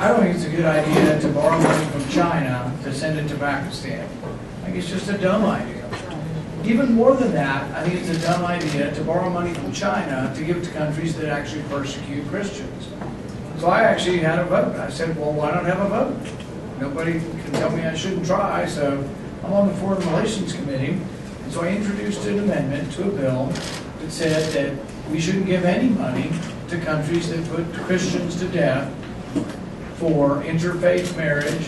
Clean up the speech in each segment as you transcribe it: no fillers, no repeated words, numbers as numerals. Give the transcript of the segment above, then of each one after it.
I don't think it's a good idea to borrow money from China to send it to Pakistan. I think it's just a dumb idea. Even more than that, I think it's a dumb idea to borrow money from China to give to countries that actually persecute Christians. So I actually had a vote. I said, well, why not have a vote? Nobody can tell me I shouldn't try, so I'm on the Foreign Relations Committee, and so I introduced an amendment to a bill that said that we shouldn't give any money to countries that put Christians to death for interfaith marriage,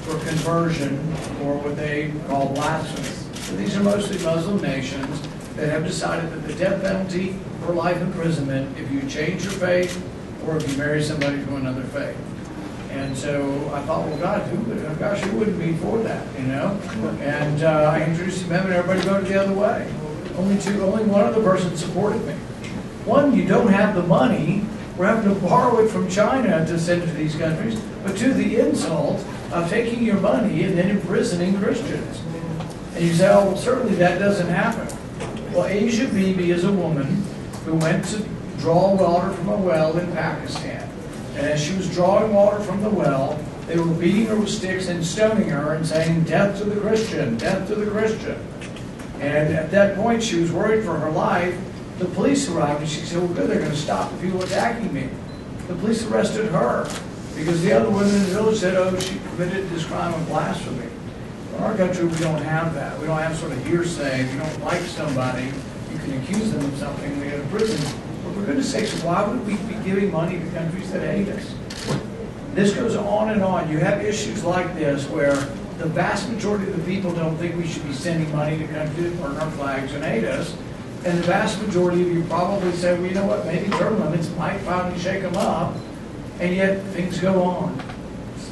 for conversion, or what they call blasphemy. So these are mostly Muslim nations that have decided that the death penalty for life imprisonment if you change your faith or if you marry somebody from another faith. And so I thought, well, God, who wouldn't be for that, you know? And I introduced the amendment, everybody voted the other way. Only one other person supported me. One, you don't have the money. We're having to borrow it from China to send it to these countries. But two, the insult of taking your money and then imprisoning Christians. And you say, oh, well, certainly that doesn't happen. Well, Asia Bibi is a woman who went to draw water from a well in Pakistan. And as she was drawing water from the well, they were beating her with sticks and stoning her and saying, death to the Christian, death to the Christian. And at that point, she was worried for her life. The police arrived and she said, well, good, they're going to stop the people attacking me. The police arrested her because the other women in the village said, oh, she committed this crime of blasphemy. In our country, we don't have that. We don't have sort of hearsay. If you don't like somebody, you can accuse them of something, they go to prison. But for goodness sakes, why would we be giving money to countries that hate us? This goes on and on. You have issues like this where the vast majority of the people don't think we should be sending money to countries that burn our flags and hate us. And the vast majority of you probably say, well, you know what, maybe term limits might finally shake them up. And yet things go on.